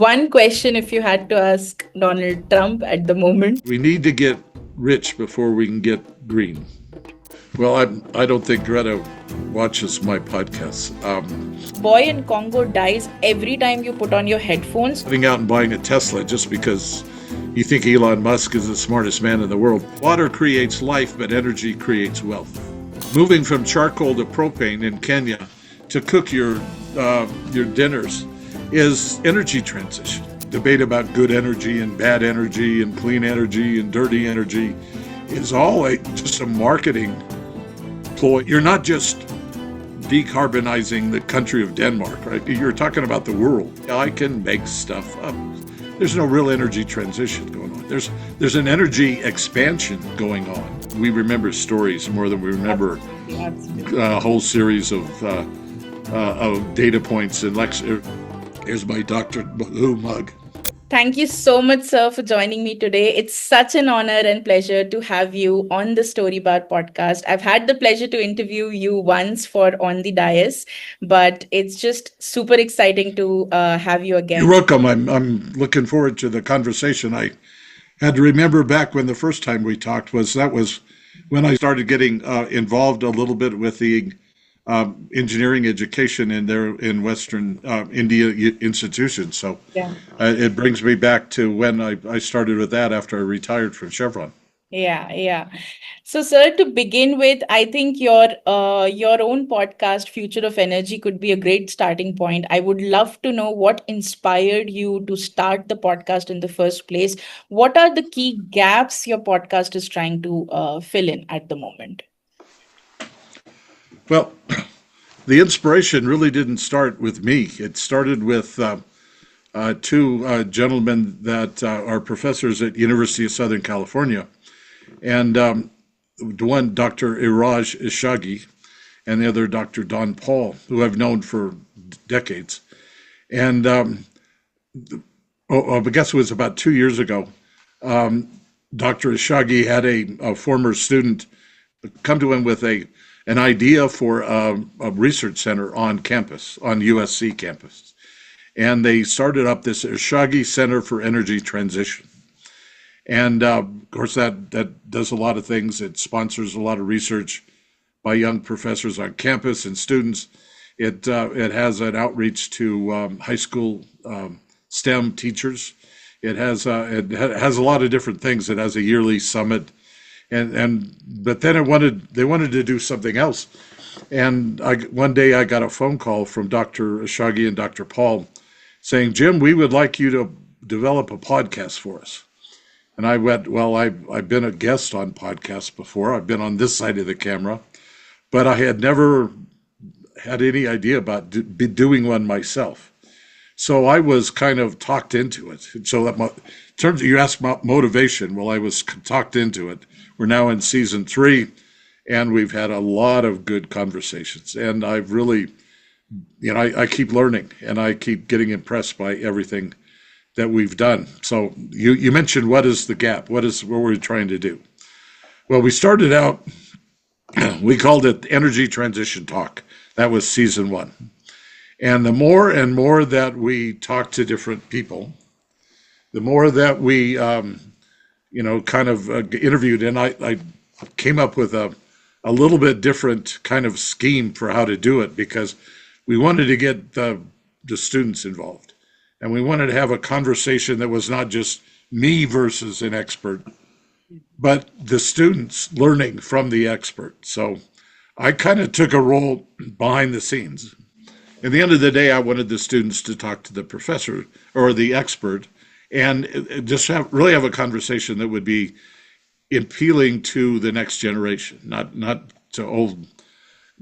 One question if you had to ask Donald Trump at the moment. We need to get rich before we can get green. Well, I don't think Greta watches my podcasts. Boy in Congo dies every time you put on your headphones. Getting out and buying a Tesla just because you think Elon Musk is the smartest man in the world. Water creates life, but energy creates wealth. Moving from charcoal to propane in Kenya to cook your dinners is energy transition. Debate about good energy and bad energy and clean energy and dirty energy is all just a marketing ploy. You're not just decarbonizing the country of Denmark, right? You're talking about the world. I can make stuff up. There's no real energy transition going on. There's an energy expansion going on. We remember stories more than we remember a whole series of data points and lectures. Here's my Dr. Who mug. Thank you so much, sir, for joining me today. It's such an honor and pleasure to have you on the Storybar podcast. I've had the pleasure to interview you once for On the Dais, but it's just super exciting to have you again. You're welcome. I'm looking forward to the conversation. I had to remember back when the first time we talked was when I started getting involved a little bit with the engineering education in Western India institutions. So it brings me back to when I started with that after I retired from Chevron. Yeah. So, sir, to begin with, I think your own podcast, Future of Energy, could be a great starting point. I would love to know what inspired you to start the podcast in the first place. What are the key gaps your podcast is trying to fill in at the moment? Well, the inspiration really didn't start with me. It started with two gentlemen that are professors at University of Southern California. And one, Dr. Iraj Ishagi, and the other, Dr. Don Paul, who I've known for decades. And I guess it was about 2 years ago, Dr. Ishagi had a former student come to him with an idea for a research center on campus, on USC campus. And they started up this Ishagi Center for Energy Transition. And of course, that does a lot of things. It sponsors a lot of research by young professors on campus and students. It has an outreach to high school STEM teachers. It has a lot of different things. It has a yearly summit. But then they wanted to do something else. And one day I got a phone call from Dr. Ishagi and Dr. Paul saying, "Jim, we would like you to develop a podcast for us." And I went, "Well, I've been a guest on podcasts before. I've been on this side of the camera, but I had never had any idea about doing one myself." So I was kind of talked into it. So that in terms of, you asked about motivation, well, I was talked into it. We're now in season 3, and we've had a lot of good conversations. And I've really, I keep learning, and I keep getting impressed by everything that we've done. So you mentioned, what is the gap? What we're trying to do? Well, we started out, we called it Energy Transition Talk. That was season 1. And the more and more that we talked to different people, the more that we, kind of interviewed, and I came up with a little bit different kind of scheme for how to do it, because we wanted to get the students involved. And we wanted to have a conversation that was not just me versus an expert, but the students learning from the expert. So I kind of took a role behind the scenes. At the end of the day, I wanted the students to talk to the professor or the expert and just really have a conversation that would be appealing to the next generation, not to old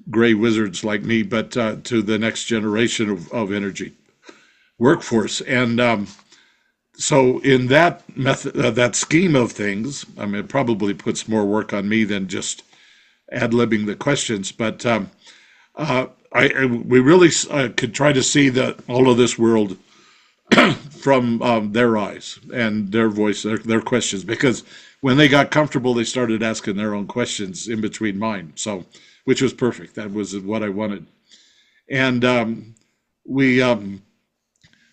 gray wizards like me, but to the next generation of energy workforce. And so in that method, that scheme of things, I mean, it probably puts more work on me than just ad-libbing the questions, but we really could try to see all of this world from their eyes and their voice, their questions, because when they got comfortable, they started asking their own questions in between mine. So, which was perfect. That was what I wanted. And we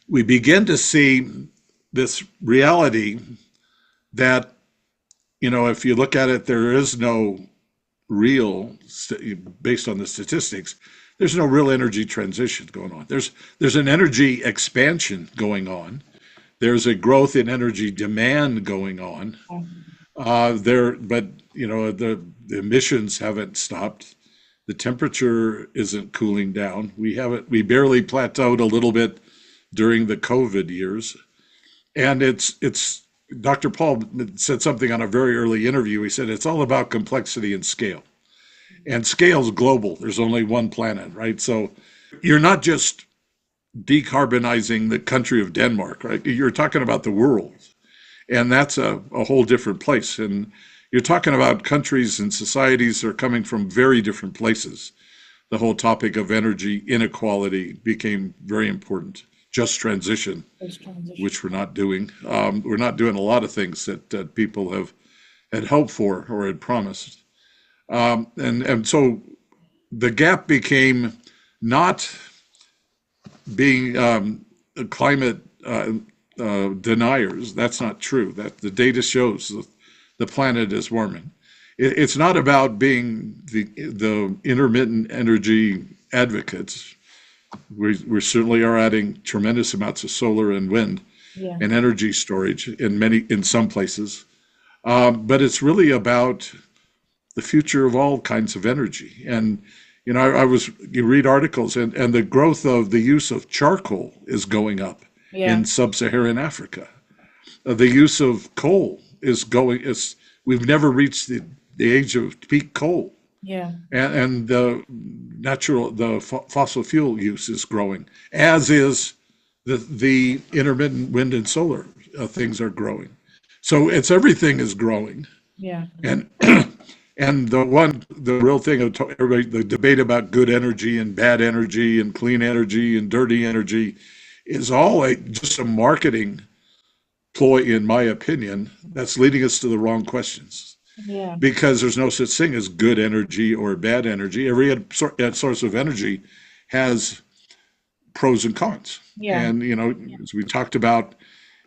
we begin to see this reality that, if you look at it, there is no real, based on the statistics, there's no real energy transition going on. There's an energy expansion going on. There's a growth in energy demand going on. But the emissions haven't stopped. The temperature isn't cooling down. We barely plateaued a little bit during the COVID years. And it's Dr. Paul said something on a very early interview. He said it's all about complexity and scale. And scale's global. There's only one planet, right? So you're not just decarbonizing the country of Denmark, right? You're talking about the world. And that's a whole different place. And you're talking about countries and societies that are coming from very different places. The whole topic of energy inequality became very important. Just transition, which we're not doing. We're not doing a lot of things that people had hoped for or had promised. And so the gap became not being climate deniers. That's not true. That the data shows the planet is warming. It's not about being the intermittent energy advocates. We certainly are adding tremendous amounts of solar and wind and energy storage in some places, but it's really about the future of all kinds of energy. And you read articles, and the growth of the use of charcoal is going up in sub-Saharan Africa. The use of coal we've never reached the age of peak coal. Yeah. And the fossil fuel use is growing, as is the intermittent wind and solar things are growing. So everything is growing. Yeah. And and the real thing, the debate about good energy and bad energy and clean energy and dirty energy is all just a marketing ploy, in my opinion, that's leading us to the wrong questions. Yeah. Because there's no such thing as good energy or bad energy. Every source of energy has pros and cons. Yeah. And, as we talked about,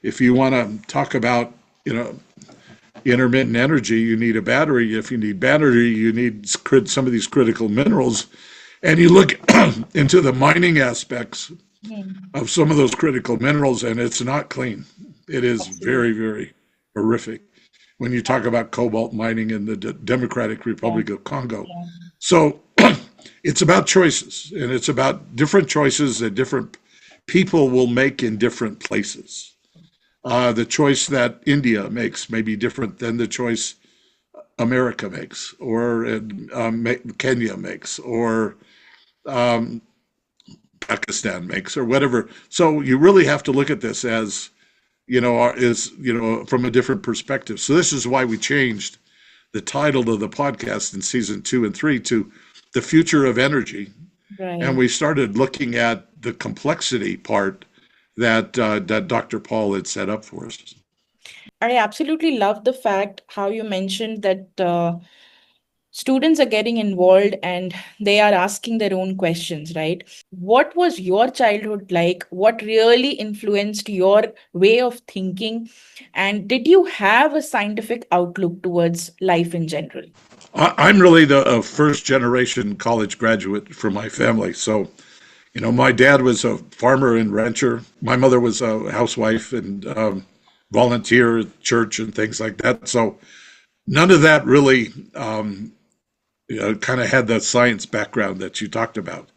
if you want to talk about, intermittent energy, you need a battery. If you need battery, you need some of these critical minerals. And you look into the mining aspects of some of those critical minerals, and it's not clean. It is very, very horrific when you talk about cobalt mining in the Democratic Republic of Congo. So it's about choices, and it's about different choices that different people will make in different places. The choice that India makes may be different than the choice America makes, or Kenya makes, or Pakistan makes, or whatever. So you really have to look at this as from a different perspective. So this is why we changed the title of the podcast in season 2 and 3 to The Future of Energy. Right. And we started looking at the complexity part that Dr. Paul had set up for us. I absolutely love the fact how you mentioned that students are getting involved and they are asking their own questions, right? What was your childhood like? What really influenced your way of thinking? And did you have a scientific outlook towards life in general? I'm really the first generation college graduate from my family. So, my dad was a farmer and rancher. My mother was a housewife and volunteer at church and things like that. So none of that really kind of had that science background that you talked about.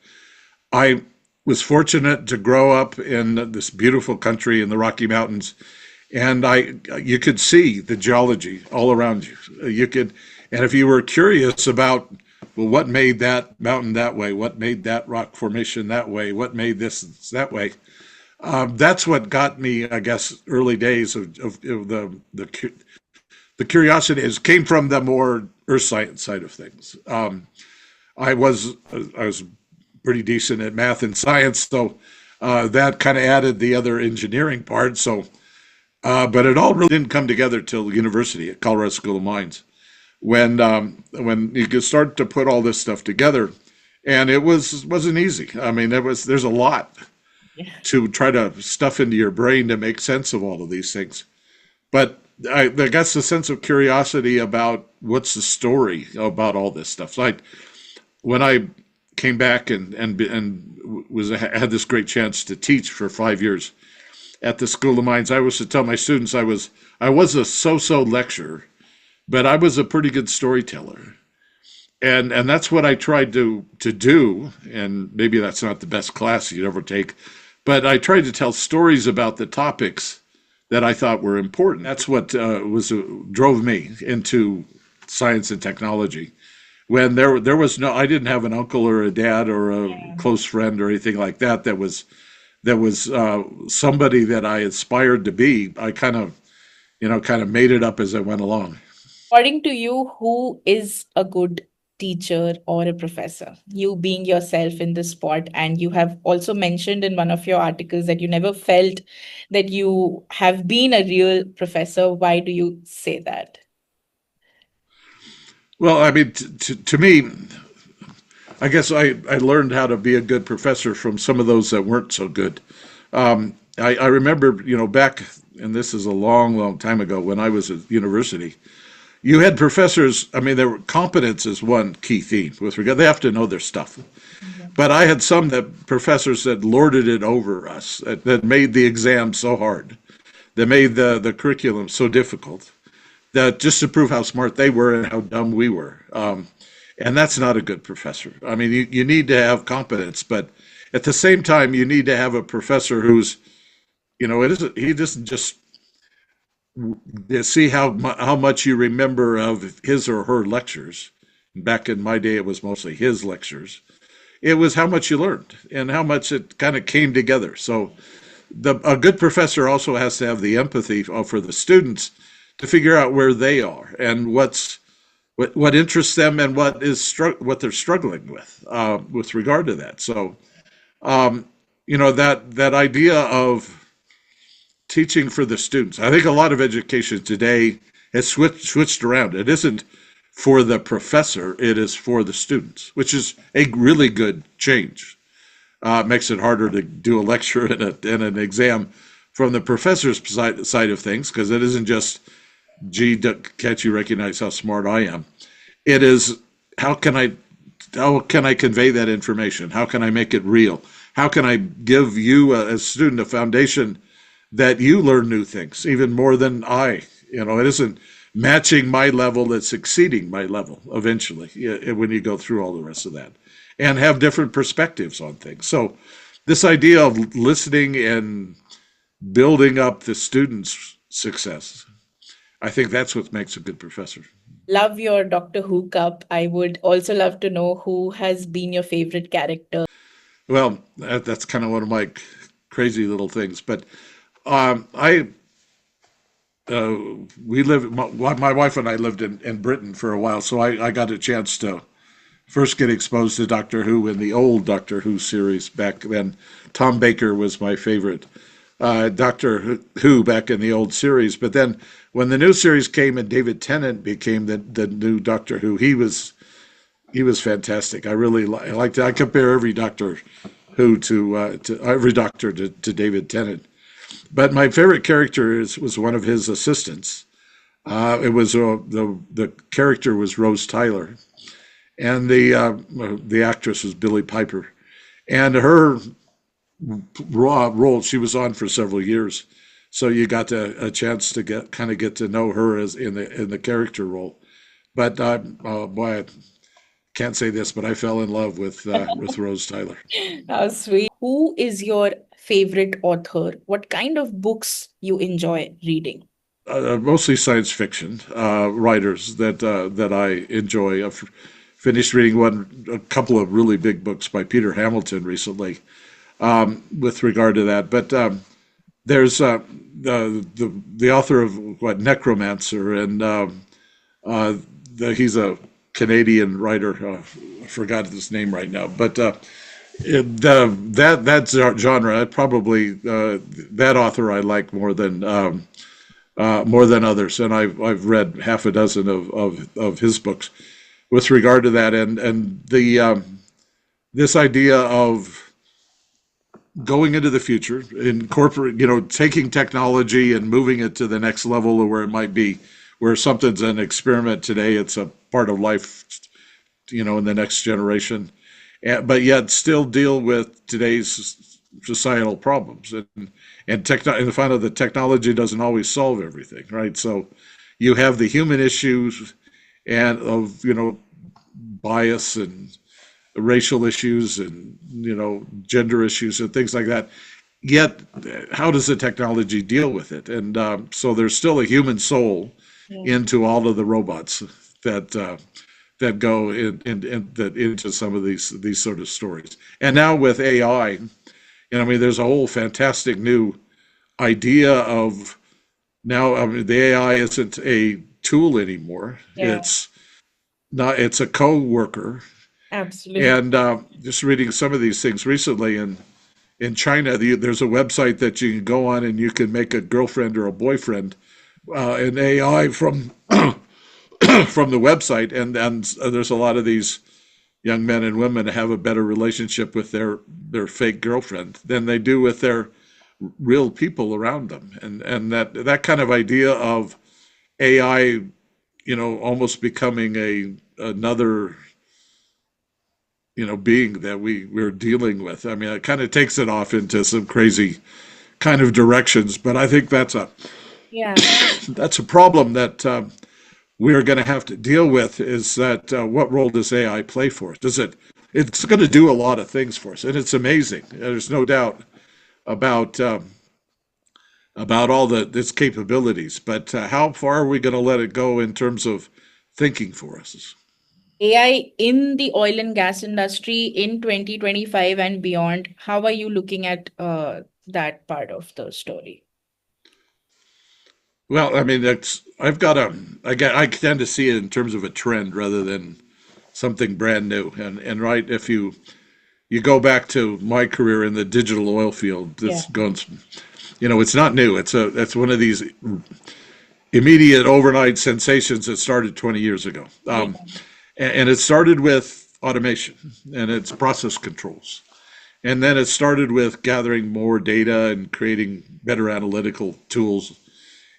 I was fortunate to grow up in this beautiful country in the Rocky Mountains, and you could see the geology all around you. And if you were curious about, well, what made that mountain that way? What made that rock formation that way? What made this that way? That's what got me, I guess, early days of the curiosity came from the more earth science side of things. I was pretty decent at math and science, so that kind of added the other engineering part. So, but it all really didn't come together till university at Colorado School of Mines, when you could start to put all this stuff together, and it wasn't easy. I mean, there's a lot. Yeah. to try to stuff into your brain to make sense of all of these things. But I guess the sense of curiosity about what's the story about all this stuff. So when I came back and had this great chance to teach for 5 years at the School of Mines, I was to tell my students I was a so-so lecturer, but I was a pretty good storyteller. And that's what I tried to do. And maybe that's not the best class you'd ever take, but I tried to tell stories about the topics that I thought were important. That's what drove me into science and technology. When there was no, I didn't have an uncle or a dad or a close friend or anything like that that was somebody that I aspired to be. I kind of made it up as I went along. According to you, who is a good teacher or a professor? You being yourself in this spot, and you have also mentioned in one of your articles that you never felt that you have been a real professor. Why do you say that? Well, I mean, to me, I guess I learned how to be a good professor from some of those that weren't so good. I remember, back, and this is a long, long time ago when I was at university, you had professors, I mean, there were competence is one key theme with regard, they have to know their stuff. Yeah. But I had some that professors that lorded it over us, that made the exam so hard, that made the curriculum so difficult, that just to prove how smart they were and how dumb we were. And that's not a good professor. I mean, you need to have competence, but at the same time, you need to have a professor who's, he doesn't just see how much you remember of his or her lectures. Back in my day, it was mostly his lectures. It was how much you learned and how much it kind of came together. So a good professor also has to have the empathy for the students to figure out where they are and what interests them and what they're struggling with regard to that. So that idea of teaching for the students. I think a lot of education today has switched around. It isn't for the professor, it is for the students, which is a really good change. It makes it harder to do a lecture and an exam from the professor's side of things, because it isn't just, gee, can't you recognize how smart I am? It is, how can I convey that information? How can I make it real? How can I give you, as a student, a foundation that you learn new things even more than I? It isn't matching my level, it's exceeding my level eventually, when you go through all the rest of that and have different perspectives on things. So this idea of listening and building up the students' success, I think that's what makes a good professor. Love your Doctor Who cup. I would also love to know who has been your favorite character. Well, that's kind of one of my crazy little things. But I we live my wife and I lived in Britain for a while, so I got a chance to first get exposed to Doctor Who in the old Doctor Who series back then. Tom Baker was my favorite Doctor Who back in the old series. But then when the new series came and David Tennant became the new Doctor Who, he was fantastic. I really liked it. I compare every Doctor Who to every Doctor to David Tennant. But my favorite character was one of his assistants. It was the character was Rose Tyler, and the actress was Billie Piper, and her raw role she was on for several years, so you got a chance to get to know her as in the character role. But boy, I can't say this, but I fell in love with Rose Tyler. How sweet. Who is your favorite author? What kind of books you enjoy reading? Mostly science fiction writers that I enjoy. I've finished reading a couple of really big books by Peter Hamilton recently with regard to that. But there's the author of Necromancer, and he's a Canadian writer. I forgot his name right now, but that genre, probably that author I like more than others, and I've read half a dozen of his books with regard to that, and the this idea of going into the future, incorporate, taking technology and moving it to the next level, or where it might be, where something's an experiment today, it's a part of life, in the next generation, but yet still deal with today's societal problems. And find out that technology doesn't always solve everything, right? So you have the human issues and of, bias and racial issues and, gender issues and things like that. Yet, how does the technology deal with it? And so there's still a human soul Yeah. into all of the robots that go into some of these sort of stories. And now with AI, I mean, there's a whole fantastic new idea of now. I mean, the AI isn't a tool anymore. Yeah. It's a co-worker. Absolutely. And just reading some of these things recently in China, there's a website that you can go on and you can make a girlfriend or a boyfriend, an AI from from the website, and there's a lot of these young men and women have a better relationship with their fake girlfriend than they do with their real people around them, and that kind of idea of AI, almost becoming another being that we're dealing with. I mean, it kind of takes it off into some crazy kind of directions, but I think Yeah. that's a problem that we're going to have to deal with. Is that what role does AI play for us? It's going to do a lot of things for us, and it's amazing. There's no doubt about about all its capabilities. But how far are we going to let it go in terms of thinking for us? AI in the oil and gas industry in 2025 and beyond, how are you looking at that part of the story? Well, I mean, I tend to see it in terms of a trend rather than something brand new. And right, if you go back to my career in the digital oil field, Yeah. this goes, it's not new. It's one of these immediate overnight sensations that started 20 years ago. Yeah. And it started with automation and its process controls. And then it started with gathering more data and creating better analytical tools.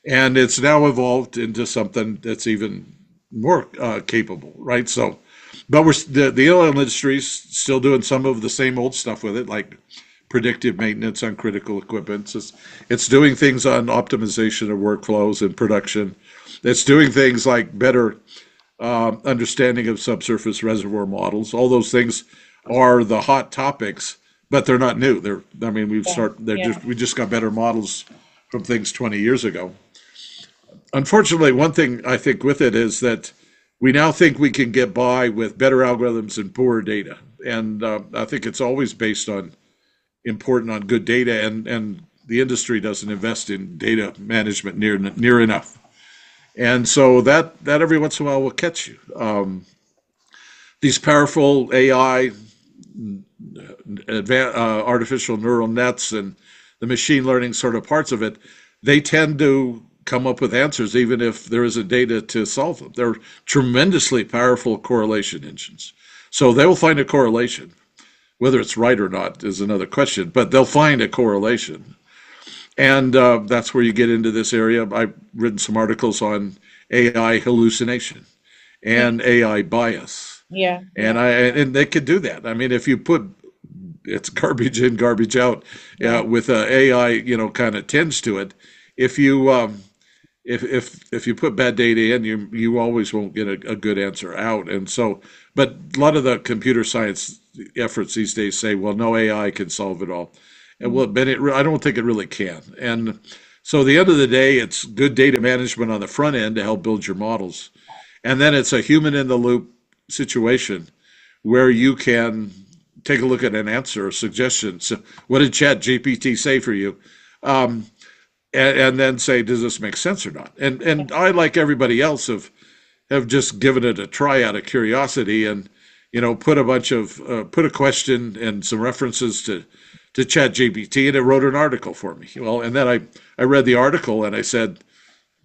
And it's now evolved into something that's even more capable, right? So, but the oil industry is still doing some of the same old stuff with it, like predictive maintenance on critical equipment. It's doing things on optimization of workflows and production. It's doing things like better understanding of subsurface reservoir models. All those things are the hot topics, but they're not new. I mean, Yeah. Yeah. we just got better models from things 20 years ago. Unfortunately, one thing I think with it is that we now think we can get by with better algorithms and poorer data. And I think it's always based on important on good data, and the industry doesn't invest in data management near enough. And so that every once in a while will catch you. These powerful AI, artificial neural nets, and the machine learning sort of parts of it, they tend to come up with answers even if there isn't data to solve them. They're tremendously powerful correlation engines. So they will find a correlation. Whether it's right or not is another question, but they'll find a correlation. And that's where you get into this area. I've written some articles on AI hallucination and AI bias. Yeah. And Yeah. and they could do that. I mean, if you put it's garbage in, garbage out, Yeah. with AI, kind of tends to it. If you if you put bad data in, you always won't get a good answer out. And so, but a lot of the computer science efforts these days say, well, no AI can solve it all. And well, but I don't think it really can. And so, at the end of the day, it's good data management on the front end to help build your models, and then it's a human in the loop situation where you can take a look at an answer or suggestion. So, what did Chat GPT say for you? Um, and then say, does this make sense or not? And I, like everybody else, have just given it a try out of curiosity, and put a question and some references to Chat GPT, and it wrote an article for me. Well, and then I read the article and I said,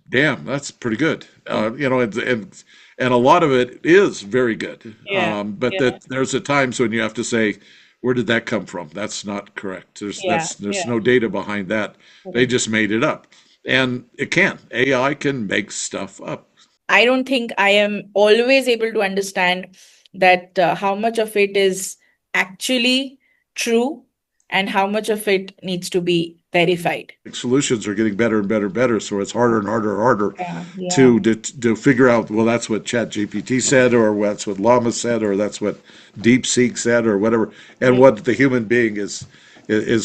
damn, that's pretty good. And a lot of it is very good. Yeah. But Yeah. that there's at times when you have to say, Where did that come from? That's not correct. Yeah, There's yeah. no data behind that. They Correct. just made it up. And it can. AI can make stuff up. I don't think I am always able to understand that how much of it is actually true and how much of it needs to be verified. Solutions are getting better and better and better, so it's harder and harder and harder Yeah, yeah, to figure out, well, that's what ChatGPT said, or that's what Llama said, or that's what DeepSeek said, or whatever, and yeah, what the human being is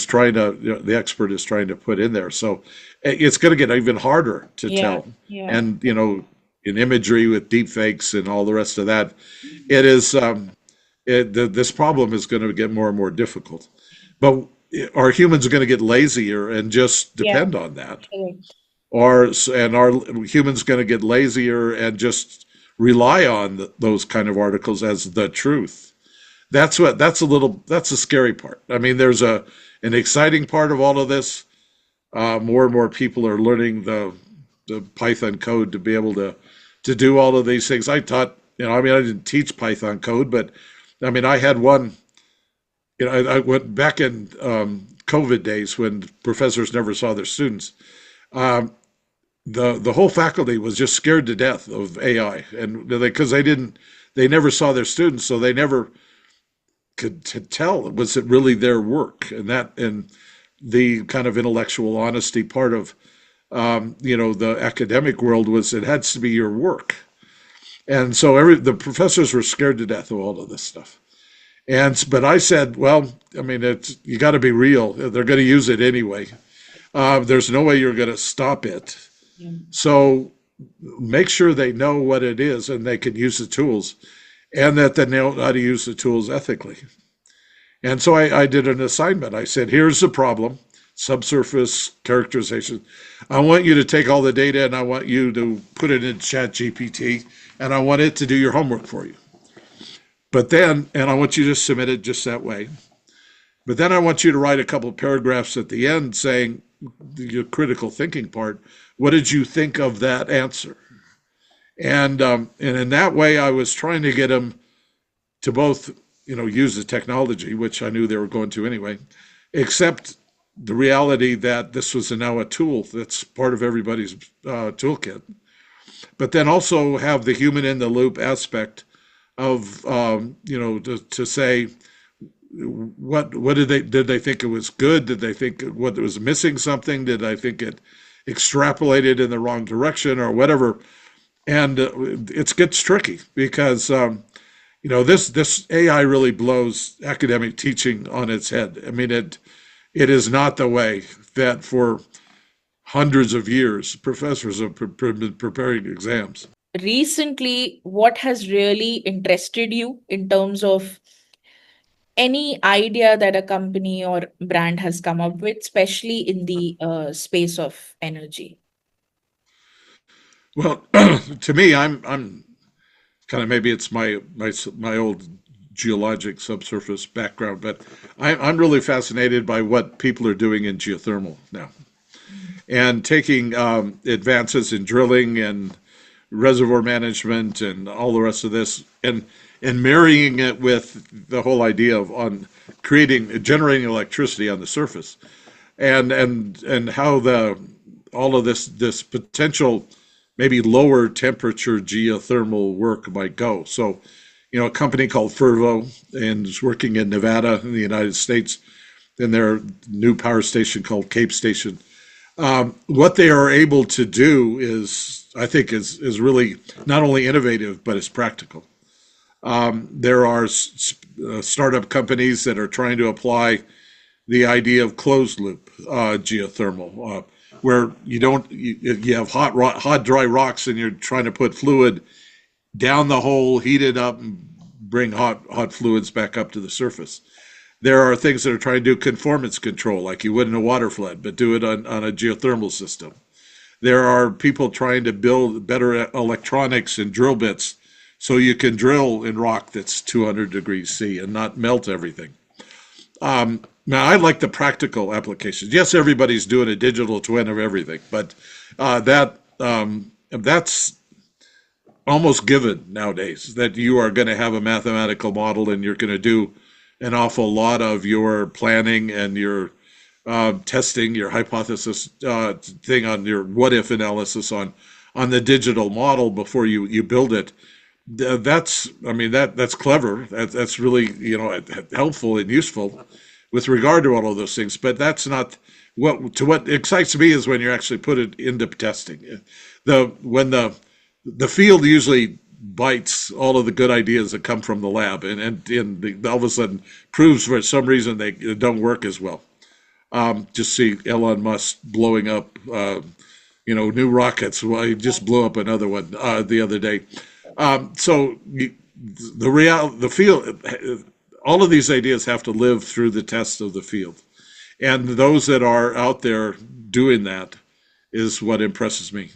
trying to, the expert is trying to put in there. So it's going to get even harder to yeah, tell. yeah. And, in imagery with deep fakes and all the rest of that, it is, this problem is going to get more and more difficult. But are humans going to get lazier and just Yeah, depend on that? correct. And are humans going to get lazier and just rely on those kind of articles as the truth? That's a scary part. I mean, there's an exciting part of all of this. More and more people are learning the Python code to be able to do all of these things. I taught, I mean, I didn't teach Python code, but I mean, I had one, I went back in COVID days when professors never saw their students. Um, the whole faculty was just scared to death of AI, and because they never saw their students, so they never could tell, was it really their work, and the kind of intellectual honesty part of the academic world was it has to be your work, and so the professors were scared to death of all of this stuff. But I said, well, I mean, you got to be real. They're going to use it anyway. There's no way you're going to stop it. Yeah. So make sure they know what it is and they can use the tools, and that they know how to use the tools ethically. And so I did an assignment. I said, here's the problem, subsurface characterization. I want you to take all the data and I want you to put it in ChatGPT, and I want it to do your homework for you. And I want you to submit it just that way. But then I want you to write a couple of paragraphs at the end saying your critical thinking part. What did you think of that answer? And in that way, I was trying to get them to both, use the technology, which I knew they were going to anyway, accept the reality that this was now a tool that's part of everybody's toolkit, but then also have the human in the loop aspect of, to say, what did they think it was good? Did they think what was missing something? Did I think it extrapolated in the wrong direction or whatever? And it gets tricky because this AI really blows academic teaching on its head. I mean, it is not the way that for hundreds of years professors have been preparing exams. Recently, what has really interested you in terms of any idea that a company or brand has come up with, especially in the space of energy? Well, to me, I'm kind of, maybe it's my old geologic subsurface background, but I'm really fascinated by what people are doing in geothermal now, and taking advances in drilling and reservoir management and all the rest of this, and marrying it with the whole idea of on generating electricity on the surface, and how the all of this potential maybe lower temperature geothermal work might go. So, a company called Fervo and is working in Nevada in the United States in their new power station called Cape Station. What they are able to do I think, is really not only innovative, but it's practical. There are startup companies that are trying to apply the idea of closed loop geothermal, where you have hot dry rocks and you're trying to put fluid down the hole, heat it up, and bring hot fluids back up to the surface. There are things that are trying to do conformance control, like you would in a water flood, but do it on a geothermal system. There are people trying to build better electronics and drill bits so you can drill in rock that's 200 degrees C and not melt everything. Now, I like the practical applications. Yes, everybody's doing a digital twin of everything, but that's almost given nowadays, that you are going to have a mathematical model and you're going to do an awful lot of your planning and your testing, your hypothesis thing on your what if analysis on the digital model before you build it. That's, I mean, that's clever. That's really, helpful and useful with regard to all of those things. But that's not what excites me is when you actually put it into testing. When the field usually bites all of the good ideas that come from the lab and all of a sudden proves for some reason they don't work as well. Just see Elon Musk blowing up, new rockets. Well, he just blew up another one the other day. The field, all of these ideas have to live through the test of the field. And those that are out there doing that is what impresses me.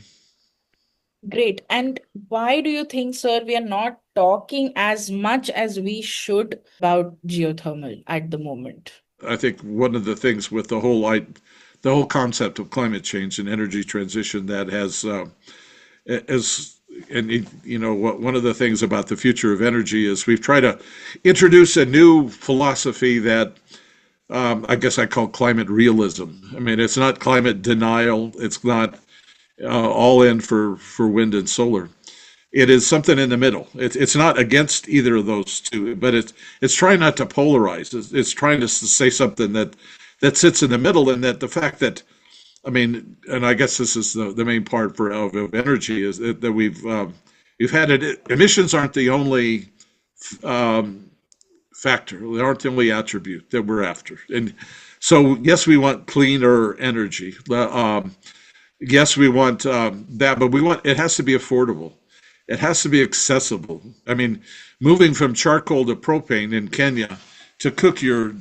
Great. And why do you think, sir, we are not talking as much as we should about geothermal at the moment? I think one of the things with the whole concept of climate change and energy transition that one of the things about the future of energy is we've tried to introduce a new philosophy that I guess I call climate realism. I mean, it's not climate denial. It's not all in for wind and solar. It is something in the middle. It's not against either of those two, but it's trying not to polarize. It's trying to say something that sits in the middle, and that the fact that, I mean, and I guess this is the main part of energy is that we've had it. Emissions aren't the only factor. They aren't the only attribute that we're after. And so, yes, we want cleaner energy. Yes, we want that, but it has to be affordable. It has to be accessible. I mean, moving from charcoal to propane in Kenya to cook your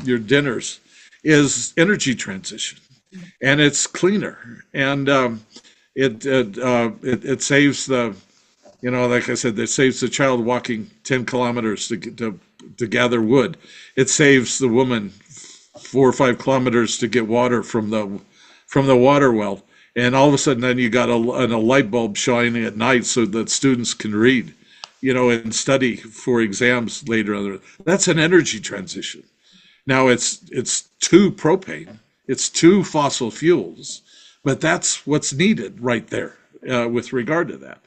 dinners is energy transition, and it's cleaner, and it saves like I said, it saves the child walking 10 kilometers to gather wood. It saves the woman 4 or 5 kilometers to get water from the water well. And all of a sudden, then you got a light bulb shining at night so that students can read, and study for exams later on. That's an energy transition. Now it's to propane, it's to fossil fuels, but that's what's needed right there with regard to that.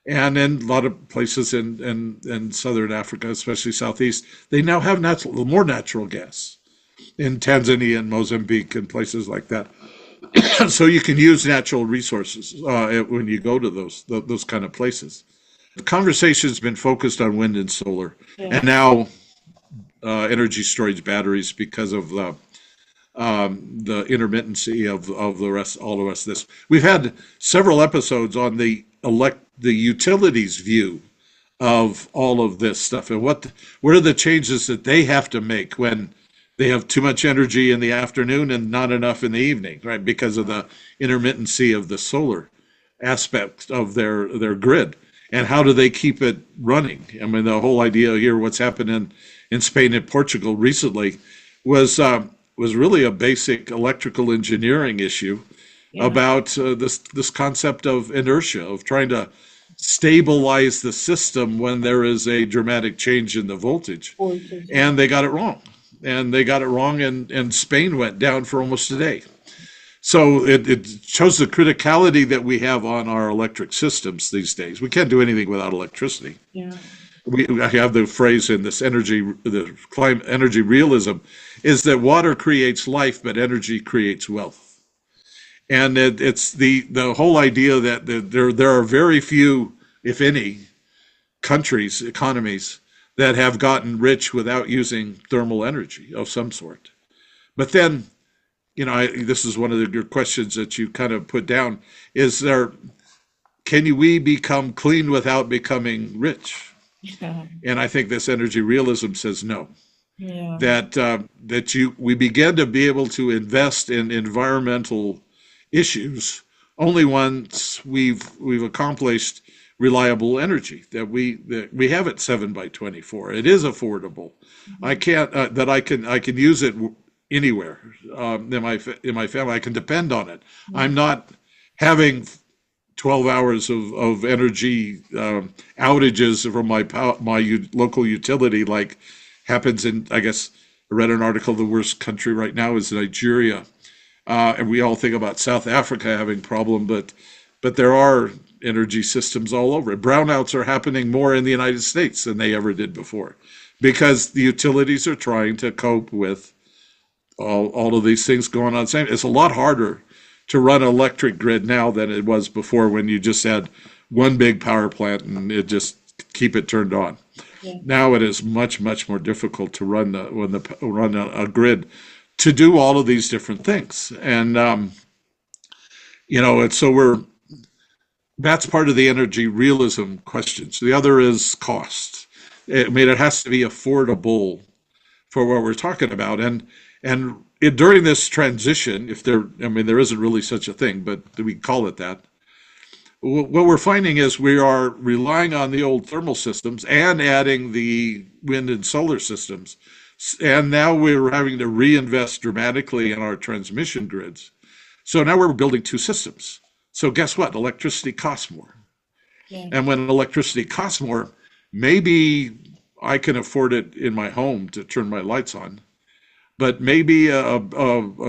And in a lot of places in southern Africa, especially southeast, they now have more natural gas. In Tanzania and Mozambique and places like that. So you can use natural resources when you go to those kind of places. The conversation's been focused on wind and solar, and now energy storage batteries because of the intermittency of all the rest of this. We've had several episodes on the utilities view of all of this stuff and what are the changes that they have to make when they have too much energy in the afternoon and not enough in the evening, right? Because of the intermittency of the solar aspect of their grid. And how do they keep it running? I mean, the whole idea here, what's happened in Spain and Portugal recently was really a basic electrical engineering issue about this concept of inertia, of trying to stabilize the system when there is a dramatic change in the voltage. And they got it wrong. And Spain went down for almost a day. So it shows the criticality that we have on our electric systems these days. We can't do anything without electricity. Yeah. I have the phrase in this energy realism is that water creates life, but energy creates wealth. And it's the whole idea that there are very few, if any, economies that have gotten rich without using thermal energy of some sort. But then, this is one of your questions that you kind of put down, can we become clean without becoming rich? Yeah. And I think this energy realism says no. Yeah. We begin to be able to invest in environmental issues only once we've accomplished reliable energy that we have at 7x24. It is affordable. I can use it anywhere in my family. I can depend on it. I'm not having 12 hours of energy outages from my local utility like happens in, I guess, I read an article, the worst country right now is Nigeria. And we all think about South Africa having problem, but there are energy systems all over. Brownouts are happening more in the United States than they ever did before because the utilities are trying to cope with all of these things going on. It's a lot harder to run an electric grid now than it was before when you just had one big power plant and it just keep it turned on. Yeah. Now it is much, much more difficult to run a grid to do all of these different things. And, that's part of the energy realism questions. The other is cost. I mean, it has to be affordable for what we're talking about. During this transition, there isn't really such a thing, but we call it that. What we're finding is we are relying on the old thermal systems and adding the wind and solar systems. And now we're having to reinvest dramatically in our transmission grids. So now we're building two systems. So guess what? Electricity costs more. Yeah. And when electricity costs more, maybe I can afford it in my home to turn my lights on. But maybe a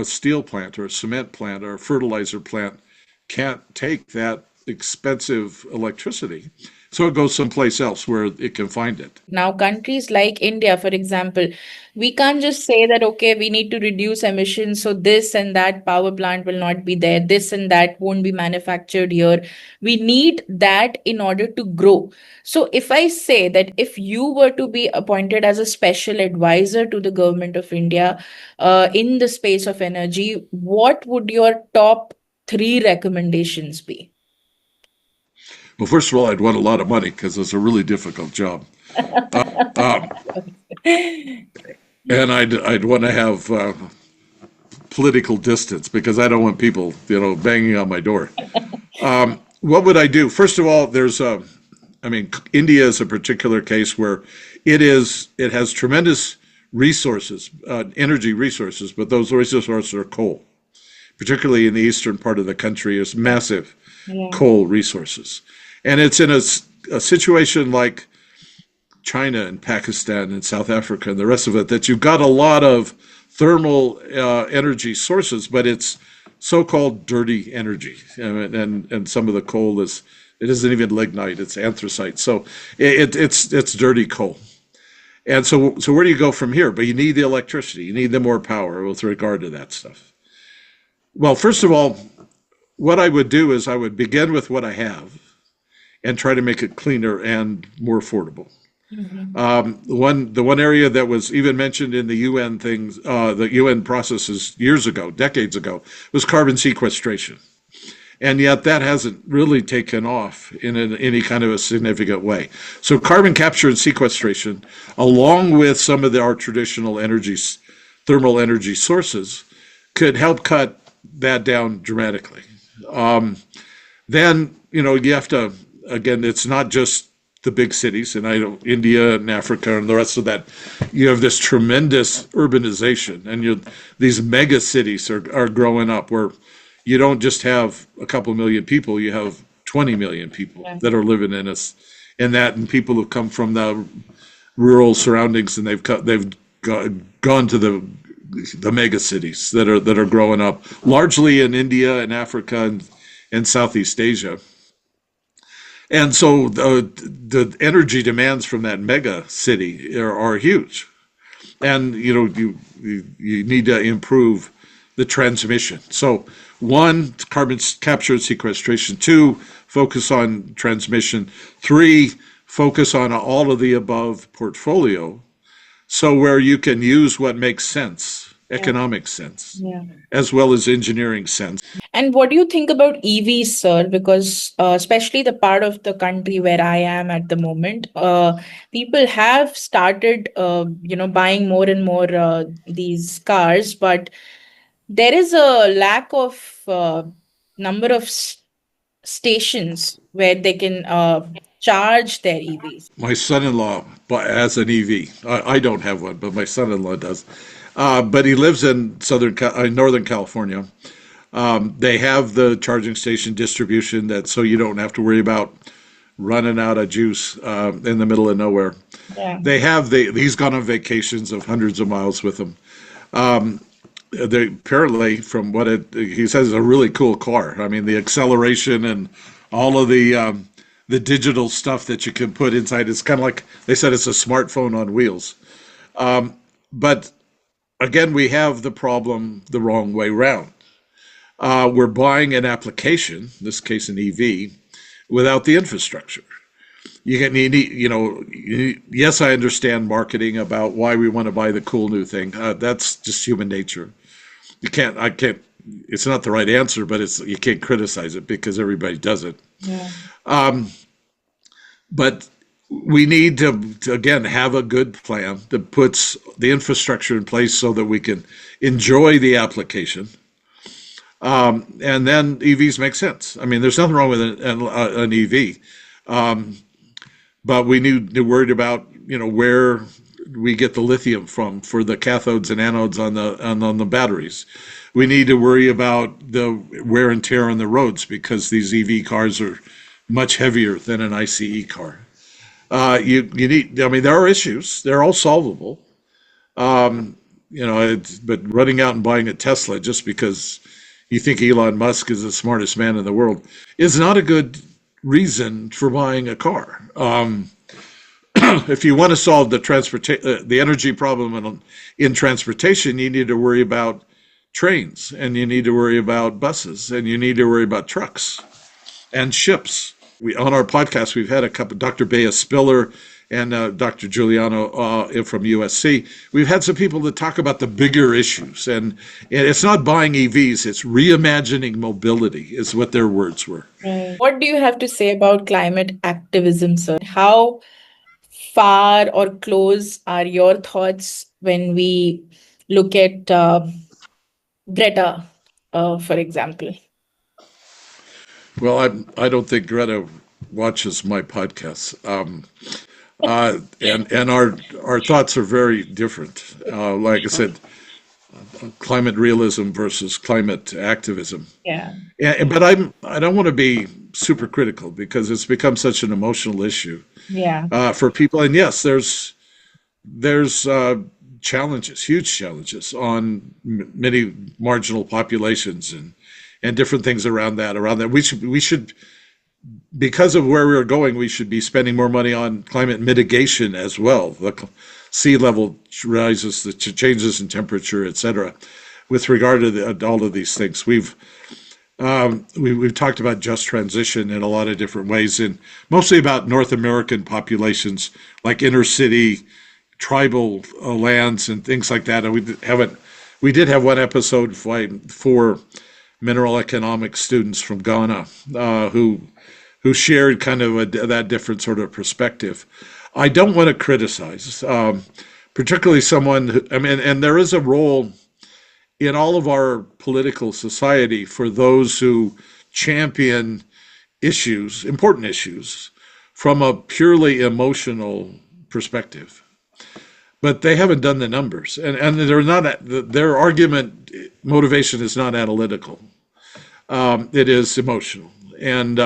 steel plant or a cement plant or a fertilizer plant can't take that expensive electricity. So it goes someplace else where it can find it. Now, countries like India, for example, we can't just say that, okay, we need to reduce emissions, so this and that power plant will not be there, this and that won't be manufactured here. We need that in order to grow. So, if I say that if you were to be appointed as a special advisor to the government of India in the space of energy, what would your top three recommendations be? Well, first of all, I'd want a lot of money because it's a really difficult job. Um, and I'd want to have political distance because I don't want people, banging on my door. What would I do? First of all, India is a particular case where it has tremendous resources, energy resources, but those resources are coal. Particularly in the eastern part of the country, is massive coal resources. And it's in a situation like China and Pakistan and South Africa and the rest of it that you've got a lot of thermal energy sources, but it's so-called dirty energy. And some of the coal it isn't even lignite, it's anthracite. So it's dirty coal. And so where do you go from here? But you need the electricity, you need the more power with regard to that stuff. Well, first of all, what I would do is I would begin with what I have and try to make it cleaner and more affordable. The one area that was even mentioned in the UN things, the UN processes decades ago, was carbon sequestration. And yet that hasn't really taken off in any kind of a significant way. So carbon capture and sequestration, along with some of our traditional thermal energy sources, could help cut that down dramatically. Then, you have to, again, it's not just the big cities, and India and Africa and the rest of that. You have this tremendous urbanization, and these mega cities are growing up where you don't just have a couple million people, you have 20 million people that are living in that, and people who come from the rural surroundings, and they've gone to the mega cities that are growing up largely in India and Africa and Southeast Asia. And so the energy demands from that mega city are huge. And you need to improve the transmission. So one, carbon capture and sequestration. Two, focus on transmission. Three, focus on all of the above portfolio. So where you can use what makes sense, economic sense, as well as engineering sense. And what do you think about EVs, sir? Because especially the part of the country where I am at the moment, people have started, buying more and more these cars, but there is a lack of number of stations where they can charge their EVs. My son-in-law has an EV. I don't have one, but my son-in-law does. But he lives in Northern California. They have the charging station distribution so you don't have to worry about running out of juice in the middle of nowhere. Yeah. He's gone on vacations of hundreds of miles with them. They apparently, from what he says, is a really cool car. I mean, the acceleration and all of the digital stuff that you can put inside. It's kind of like they said, it's a smartphone on wheels. But again, we have the problem the wrong way round. We're buying an application, in this case an EV, without the infrastructure. Yes, I understand marketing about why we want to buy the cool new thing. That's just human nature. I can't, it's not the right answer, but you can't criticize it because everybody does it. Yeah. But we need to again have a good plan that puts the infrastructure in place so that we can enjoy the application. And then EVs make sense. I mean, there's nothing wrong with an EV, but we need to worry about where we get the lithium from for the cathodes and anodes on the batteries. We need to worry about the wear and tear on the roads because these EV cars are much heavier than an ICE car. You need. I mean, there are issues. They're all solvable. But running out and buying a Tesla just because you think Elon Musk is the smartest man in the world is not a good reason for buying a car. If you want to solve the energy problem in transportation, you need to worry about trains, and you need to worry about buses, and you need to worry about trucks and ships. On our podcast, we've had a couple, Dr. Bea Spiller and Dr. Giuliano from USC. We've had some people that talk about the bigger issues, and it's not buying EVs, it's reimagining mobility is what their words were. Right. What do you have to say about climate activism, sir? How far or close are your thoughts when we look at Greta, for example? Well, I don't think Greta watches my podcasts, and our thoughts are very different. Like I said, climate realism versus climate activism. Yeah. But I don't want to be super critical because it's become such an emotional issue. Yeah. For people. And yes, there's challenges, huge challenges on many marginal populations and different things around that. We should, because of where we're going, we should be spending more money on climate mitigation as well. The sea level rises, the changes in temperature, et cetera. With regard to all of these things, we've talked about just transition in a lot of different ways, and mostly about North American populations, like inner city, tribal lands, and things like that. And we did have one episode for mineral economics students from Ghana who shared kind of that different sort of perspective. I don't want to criticize, particularly someone who, and there is a role in all of our political society for those who champion issues, important issues, from a purely emotional perspective. But they haven't done the numbers, and their argument motivation is not analytical. It is emotional, and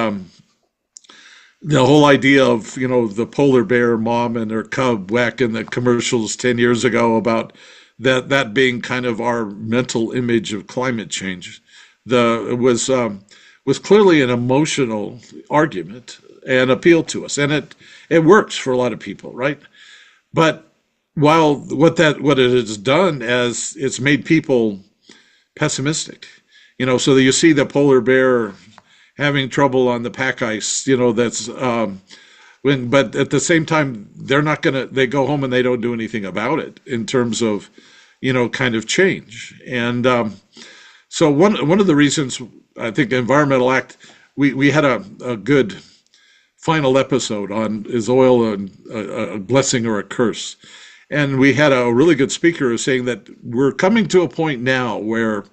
the whole idea of the polar bear mom and her cub back in the commercials 10 years ago about that being kind of our mental image of climate change, was clearly an emotional argument and appealed to us, and it works for a lot of people, right? But while what it has done is it's made people pessimistic, so that you see the polar bear having trouble on the pack ice, that's but at the same time they go home and they don't do anything about it in terms of kind of change. And so one of the reasons I think the Environmental Act, we had a good final episode on is oil a blessing or a curse. And we had a really good speaker saying that we're coming to a point now where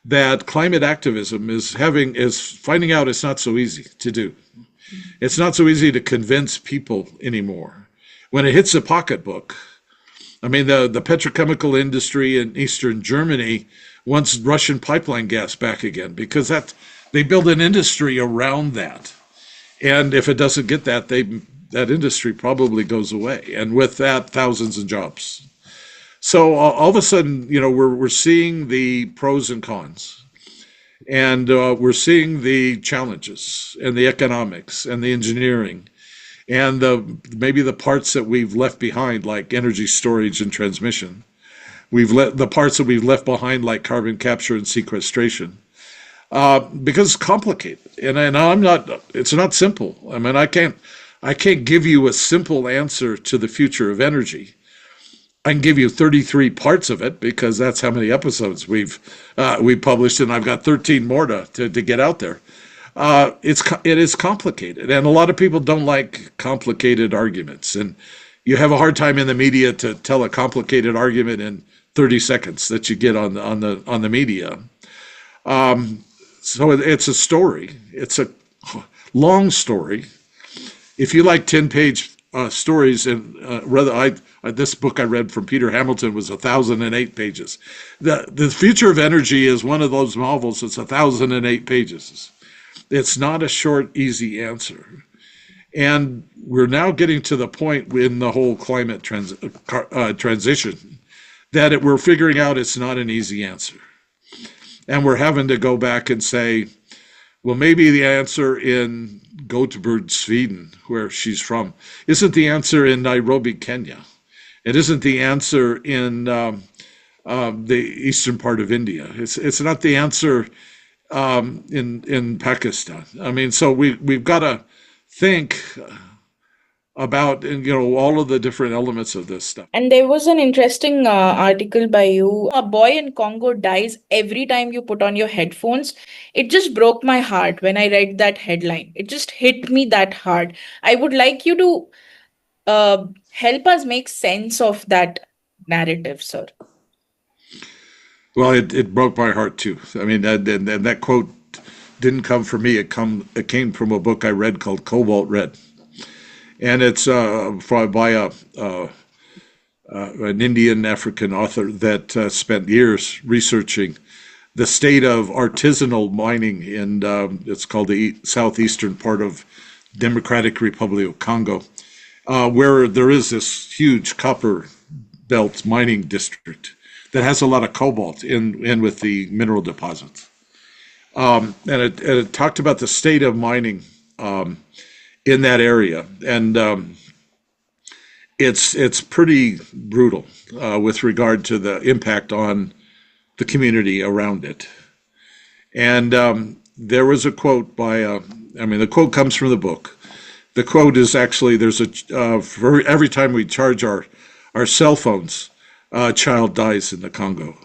that climate activism is finding out it's not so easy to do. It's not so easy to convince people anymore. When it hits the pocketbook, the petrochemical industry in Eastern Germany wants Russian pipeline gas back again because they build an industry around that. And if it doesn't get that, that industry probably goes away. And with that, thousands of jobs. So all of a sudden, we're seeing the pros and cons, and we're seeing the challenges and the economics and the engineering and maybe the parts that we've left behind, like energy storage and transmission. We've let the parts that we've left behind, like carbon capture and sequestration, because it's complicated, and I'm not. It's not simple. I mean, I can't give you a simple answer to the future of energy. I can give you 33 parts of it because that's how many episodes we published, and I've got 13 more to get out there. It is complicated, and a lot of people don't like complicated arguments, and you have a hard time in the media to tell a complicated argument in 30 seconds that you get on the media. So it's a story. It's a long story. If you like 10-page stories, and this book I read from Peter Hamilton was 1,008 pages. The Future of Energy is one of those novels that's 1,008 pages. It's not a short, easy answer. And we're now getting to the point in the whole climate transition that we're figuring out it's not an easy answer. And we're having to go back and say, well, maybe the answer in Gothenburg, Sweden, where she's from, isn't the answer in Nairobi, Kenya. It isn't the answer in the eastern part of India. It's not the answer in Pakistan. I mean, so we've got to think about all of the different elements of this stuff. And there was an interesting article by you. A boy in Congo dies every time you put on your headphones. It just broke my heart when I read that headline. It just hit me that hard. I would like you to help us make sense of that narrative, sir. Well, it broke my heart too. I mean, and that quote didn't come from me. It came from a book I read called Cobalt Red. And it's by an Indian African author that spent years researching the state of artisanal mining in it's called the southeastern part of Democratic Republic of Congo, where there is this huge copper belt mining district that has a lot of cobalt in with the mineral deposits. And it talked about the state of mining in that area, and it's pretty brutal with regard to the impact on the community around it. And there was a quote the quote comes from the book. The quote is actually, for every time we charge our cell phones, a child dies in the Congo,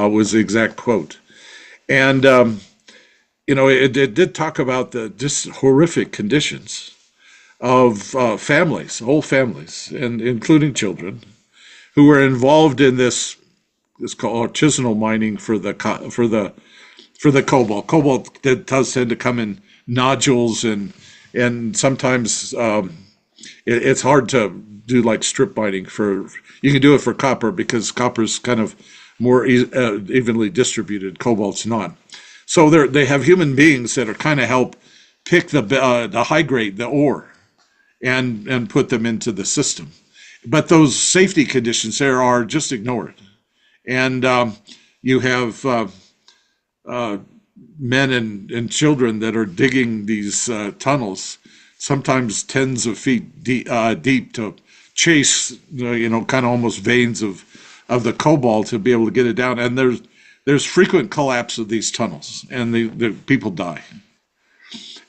was the exact quote. And it did talk about the just horrific conditions of families, whole families, and including children, who were involved in this called artisanal mining for the cobalt. Cobalt does tend to come in nodules, and sometimes it's hard to do like strip mining for. You can do it for copper because copper's kind of more evenly distributed. Cobalt's not. So they have human beings that are kind of help pick the high grade, the ore, and put them into the system. But those safety conditions there are just ignored. And you have men and children that are digging these tunnels, sometimes tens of feet deep to chase, kind of almost veins of the cobalt to be able to get it down. And there's frequent collapse of these tunnels, and the people die.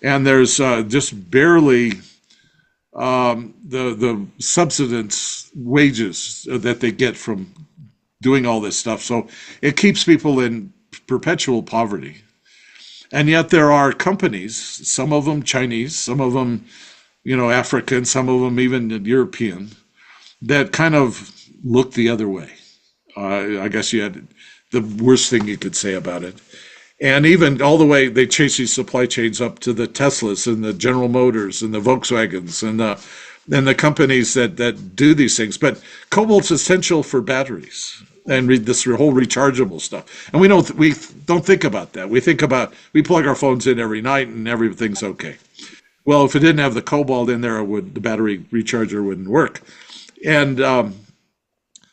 And there's just barely the subsistence wages that they get from doing all this stuff. So it keeps people in perpetual poverty. And yet there are companies, some of them Chinese, some of them, African, some of them even European, that kind of look the other way. I guess you had the worst thing you could say about it. And even all the way, they chase these supply chains up to the Teslas and the General Motors and the Volkswagens and the companies that do these things. But cobalt's essential for batteries and this whole rechargeable stuff. And we don't think about that. We plug our phones in every night and everything's okay. Well, if it didn't have the cobalt in there, the battery recharger wouldn't work. And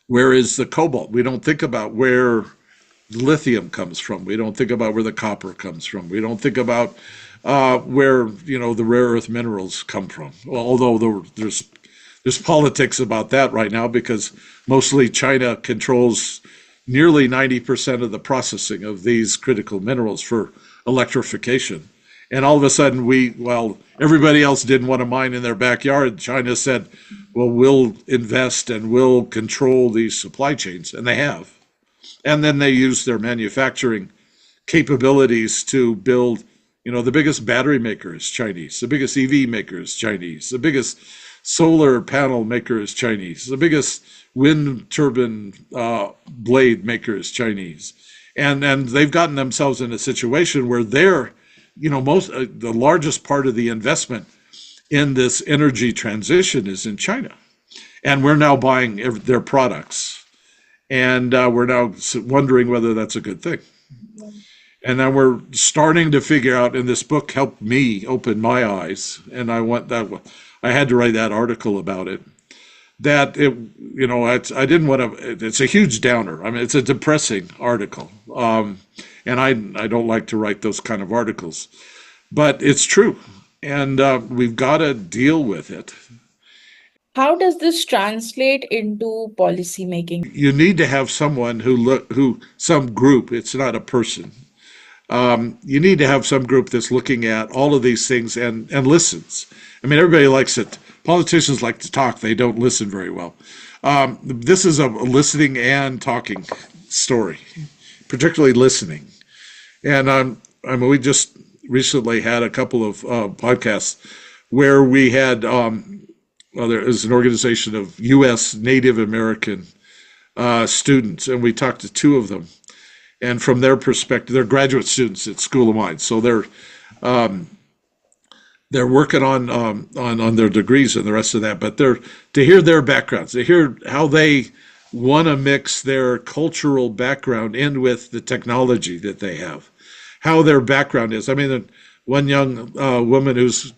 where is the cobalt? We don't think about where lithium comes from. We don't think about where the copper comes from. We don't think about where the rare earth minerals come from. Well, although there's politics about that right now because mostly China controls nearly 90% of the processing of these critical minerals for electrification. And all of a sudden, everybody else didn't want to mine in their backyard. China said, well, we'll invest and we'll control these supply chains. And they have. And then they use their manufacturing capabilities to build, the biggest battery maker is Chinese. The biggest EV maker is Chinese. The biggest solar panel maker is Chinese. The biggest wind turbine blade maker is Chinese. And they've gotten themselves in a situation where they're, the largest part of the investment in this energy transition is in China. And we're now buying their products. And we're now wondering whether that's a good thing. And then we're starting to figure out, and this book helped me open my eyes, and I had to write that article about it, that I didn't want to, it's a huge downer. I mean, it's a depressing article. And I don't like to write those kind of articles, but it's true. And we've got to deal with it. How does this translate into policy making? You need to have someone some group, it's not a person. You need to have some group that's looking at all of these things and listens. I mean, everybody likes it. Politicians like to talk. They don't listen very well. This is a listening and talking story, particularly listening. And we just recently had a couple of podcasts where we had, there is an organization of U.S. Native American students, and we talked to two of them. And from their perspective, they're graduate students at School of Mines, so they're working on their degrees and the rest of that. But to hear their backgrounds, to hear how they want to mix their cultural background in with the technology that they have, how their background is. I mean, one young woman who's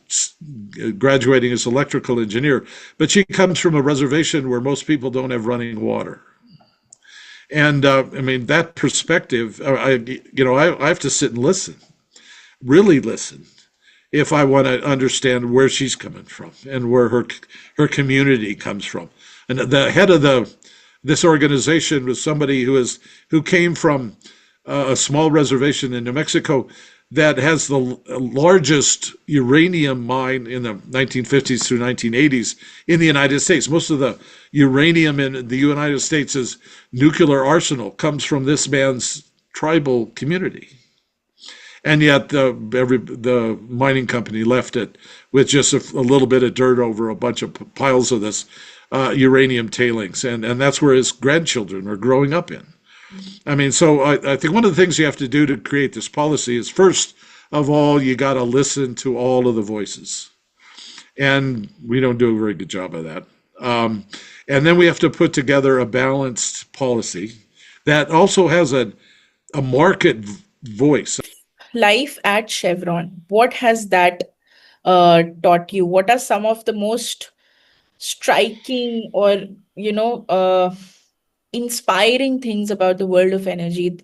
graduating as an electrical engineer, but she comes from a reservation where most people don't have running water. And I mean, that perspective, I have to sit and listen, really listen, if I want to understand where she's coming from and where her community comes from. And the head of this organization was somebody who came from a small reservation in New Mexico that has the largest uranium mine in the 1950s through 1980s in the United States. Most of the uranium in the United States' nuclear arsenal comes from this man's tribal community. And yet the mining company left it with just a little bit of dirt over a bunch of piles of this uranium tailings. And that's where his grandchildren are growing up in. I mean, so I think one of the things you have to do to create this policy is, first of all, you got to listen to all of the voices. And we don't do a very good job of that. And then we have to put together a balanced policy that also has a market voice. Life at Chevron, what has that taught you? What are some of the most striking or, inspiring things about the world of energy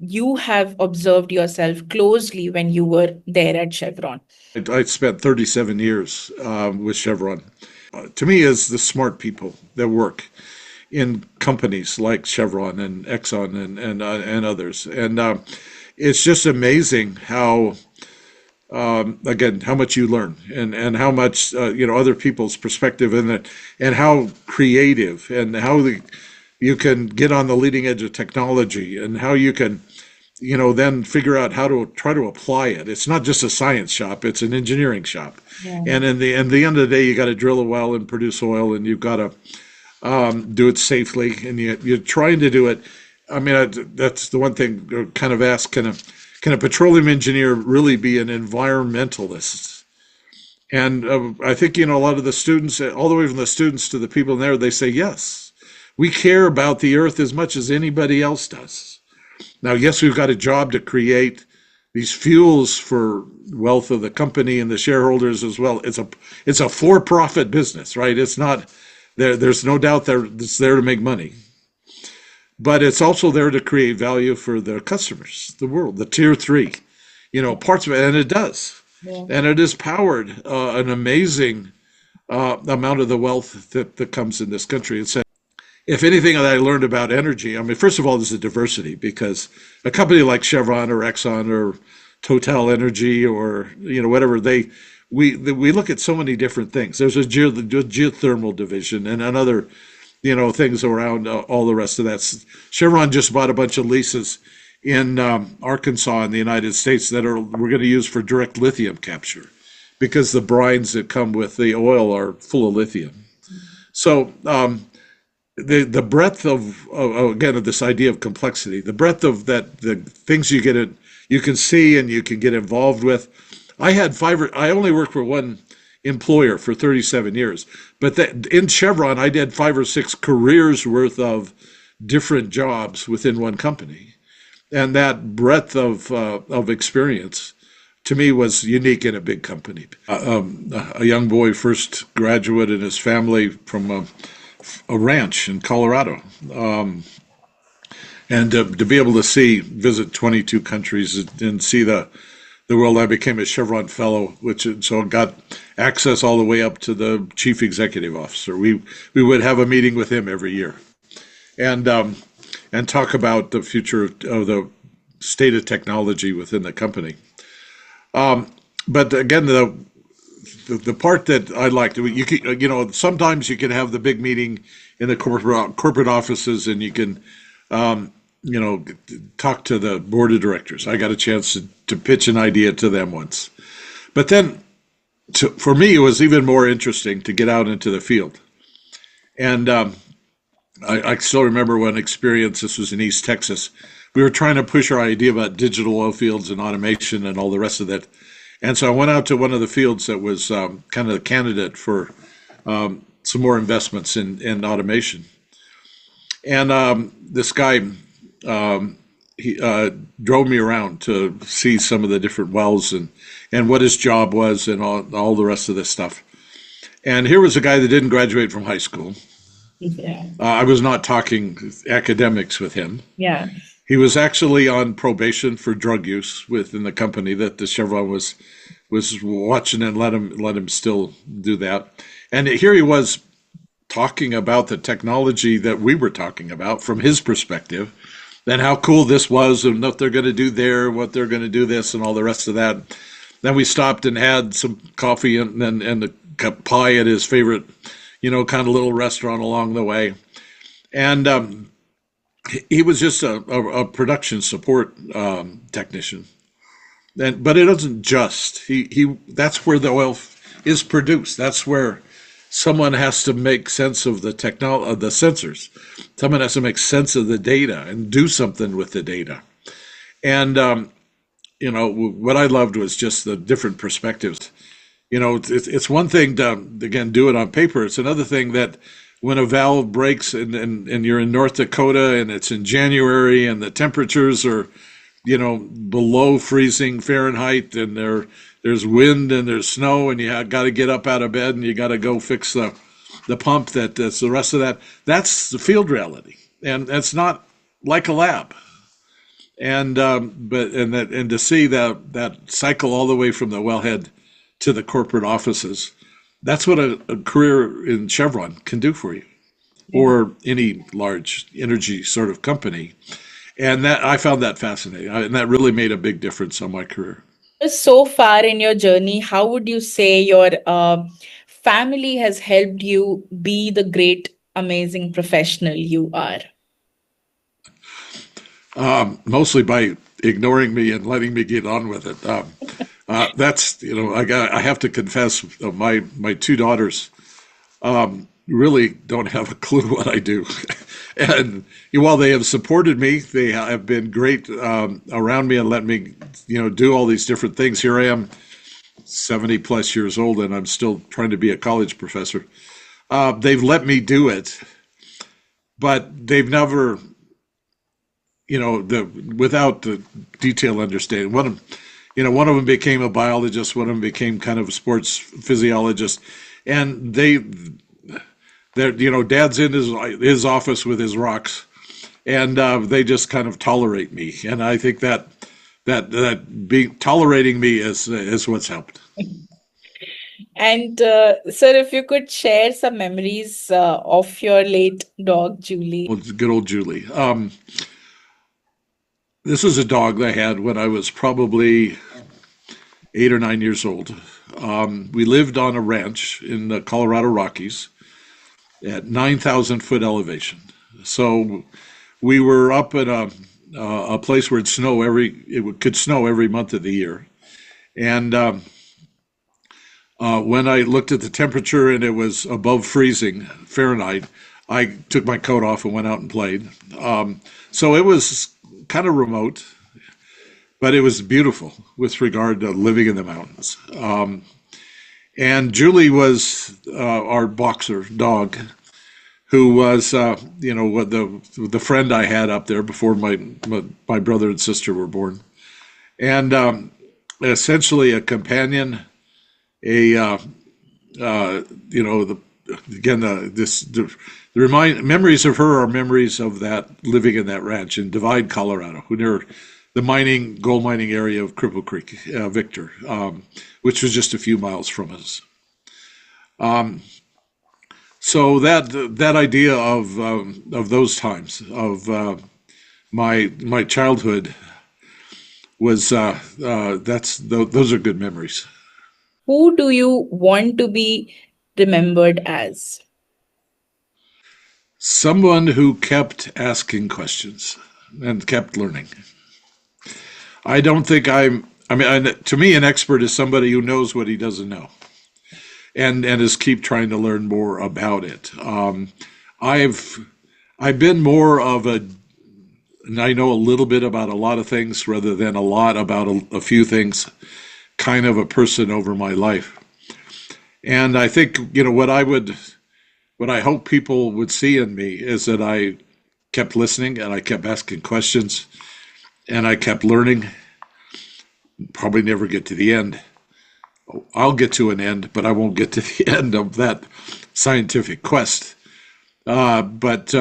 you have observed yourself closely when you were there at Chevron? I spent 37 years with Chevron. To me, is the smart people that work in companies like Chevron and Exxon and others. And it's just amazing how, again, how much you learn and how much, other people's perspective in it, and how creative and how you can get on the leading edge of technology and how you can, then figure out how to try to apply it. It's not just a science shop, it's an engineering shop. Yeah. And in the end of the day, you got to drill a well and produce oil, and you've got to do it safely, and you're trying to do it. I mean, that's the one thing I kind of ask, can a petroleum engineer really be an environmentalist? And I think, a lot of the students, all the way from the students to the people in there, they say, yes, we care about the earth as much as anybody else does. Now, yes, we've got a job to create these fuels for wealth of the company and the shareholders as well. It's a for-profit business, right? It's not there. There's no doubt that it's there to make money, but it's also there to create value for the customers, the world, the tier three, parts of it, and it does, Yeah. and it has powered an amazing amount of the wealth that comes in this country. It's if anything that I learned about energy, I mean, first of all, there's a diversity because a company like Chevron or Exxon or Total Energy or whatever we look at so many different things. There's a geothermal division and another things around all the rest of that. Chevron just bought a bunch of leases in Arkansas in the United States that we're going to use for direct lithium capture because the brines that come with the oil are full of lithium. So the breadth of again of this idea of complexity, the breadth of that, the things you can see and you can get involved with. I only worked for one employer for 37 years, but in Chevron I did 5 or 6 careers worth of different jobs within one company, and that breadth of experience to me was unique in a big company. A young boy, first graduate in his family from a ranch in Colorado. And to be able to visit 22 countries and see the world, I became a Chevron Fellow, so I got access all the way up to the chief executive officer. We would have a meeting with him every year, and talk about the future of the state of technology within the company. But again, the part that I liked, sometimes you can have the big meeting in the corporate offices, and you can, talk to the board of directors. I got a chance to pitch an idea to them once, but then for me, it was even more interesting to get out into the field. And I still remember one experience. This was in East Texas. We were trying to push our idea about digital oil fields and automation and all the rest of that. And so I went out to one of the fields that was kind of the candidate for some more investments in automation. And this guy, he drove me around to see some of the different wells and what his job was and all the rest of this stuff. And here was a guy that didn't graduate from high school. Yeah. I was not talking academics with him. Yeah. He was actually on probation for drug use within the company that the Chevron was watching and let him still do that. And here he was talking about the technology that we were talking about from his perspective, and how cool this was, and what they're going to do there, what they're going to do this, and all the rest of that. Then we stopped and had some coffee and a pie at his favorite, kind of little restaurant along the way. And he was just a production support technician, but it doesn't just. He that's where the oil is produced. That's where someone has to make sense of the sensors. Someone has to make sense of the data and do something with the data. And what I loved was just the different perspectives. It's one thing to again do it on paper. It's another thing that when a valve breaks and you're in North Dakota and it's in January and the temperatures are, below freezing Fahrenheit, and there's wind and there's snow, and you got to get up out of bed and you got to go fix the pump that's the rest of that. That's the field reality, and that's not like a lab. And and to see that cycle all the way from the wellhead to the corporate offices. That's what a career in Chevron can do for you, or any large energy sort of company. And that I found that fascinating, and that really made a big difference on my career. So far in your journey, how would you say your family has helped you be the great, amazing professional you are? Mostly by ignoring me and letting me get on with it. That's I have to confess, my 2 daughters really don't have a clue what I do, and while they have supported me, they have been great around me and let me do all these different things. Here I am, 70 plus years old, and I'm still trying to be a college professor. They've let me do it, but they've never without the detailed understanding. one of them became a biologist, one of them became kind of a sports physiologist, and Dad's in his office with his rocks, and they just kind of tolerate me, and I think that being tolerating me is what's helped. And sir, if you could share some memories of your late dog, Julie. Well, good old Julie. This is a dog that I had when I was probably 8 or 9 years old. We lived on a ranch in the Colorado Rockies at 9,000 foot elevation. So we were up at a place where it could snow every month of the year. And when I looked at the temperature and it was above freezing Fahrenheit, I took my coat off and went out and played. So it was kind of remote, but it was beautiful with regard to living in the mountains. And Julie was our boxer dog, who was, the friend I had up there before my brother and sister were born, and essentially a companion, a memories of her are memories of that living in that ranch in Divide, Colorado, near the gold mining area of Cripple Creek, Victor, which was just a few miles from us. So that idea of those times of my childhood was those are good memories. Who do you want to be remembered as? Someone who kept asking questions and kept learning. I don't think to me, an expert is somebody who knows what he doesn't know and is keep trying to learn more about it. I've been more of and I know a little bit about a lot of things rather than a lot about a few things, kind of a person over my life. And I think, what I hope people would see in me is that I kept listening and I kept asking questions and I kept learning. Probably never get to the end. I'll get to an end, but I won't get to the end of that scientific quest. But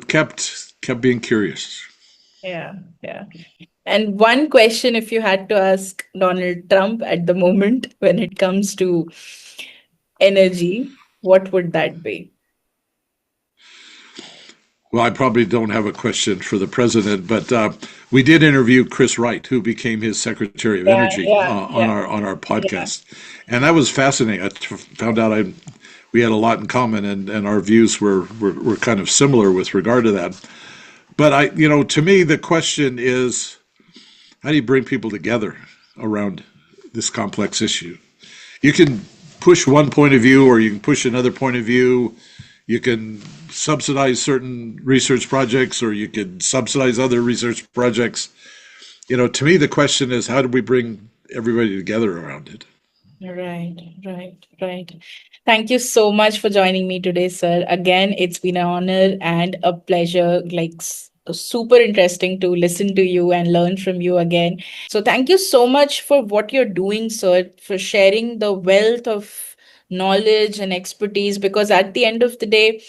kept being curious. Yeah, yeah. And one question, if you had to ask Donald Trump at the moment when it comes to energy, what would that be? Well, I probably don't have a question for the president, but we did interview Chris Wright, who became his Secretary of Yeah, Energy, yeah, on yeah, our yeah. podcast, and that was fascinating. I found out we had a lot in common, and our views were kind of similar with regard to that. But to me, the question is, how do you bring people together around this complex issue? You can push one point of view, or you can push another point of view. You can subsidize certain research projects, or you could subsidize other research projects. To me, the question is, how do we bring everybody together around it? Right, right, right. Thank you so much for joining me today, sir. Again, it's been an honor and a pleasure, super interesting to listen to you and learn from you again. So, thank you so much for what you're doing, sir, for sharing the wealth of knowledge and expertise. Because at the end of the day,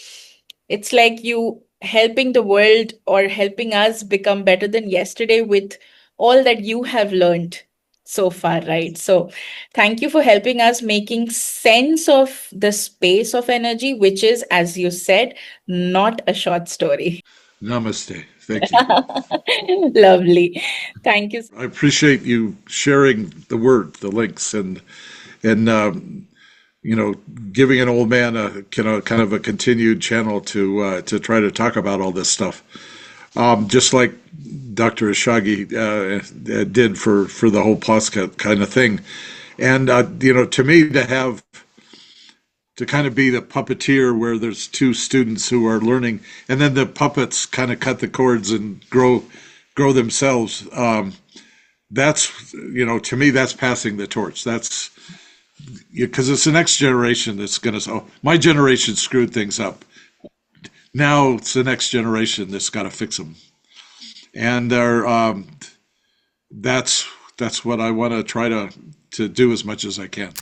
it's like you helping the world or helping us become better than yesterday with all that you have learned so far, right? So, thank you for helping us making sense of the space of energy, which is, as you said, not a short story. Namaste. Thank you. Lovely. Thank you. I appreciate you sharing the links, and giving an old man a kind of a continued channel to try to talk about all this stuff, just like Dr. Ishagi did for the whole podcast kind of thing. And to me, to kind of be the puppeteer where there's two students who are learning, and then the puppets kind of cut the cords and grow themselves. That's to me, that's passing the torch. That's because it's the next generation that's going to. Oh, my generation screwed things up. Now it's the next generation that's got to fix them, and that's that's what I want to try to do as much as I can.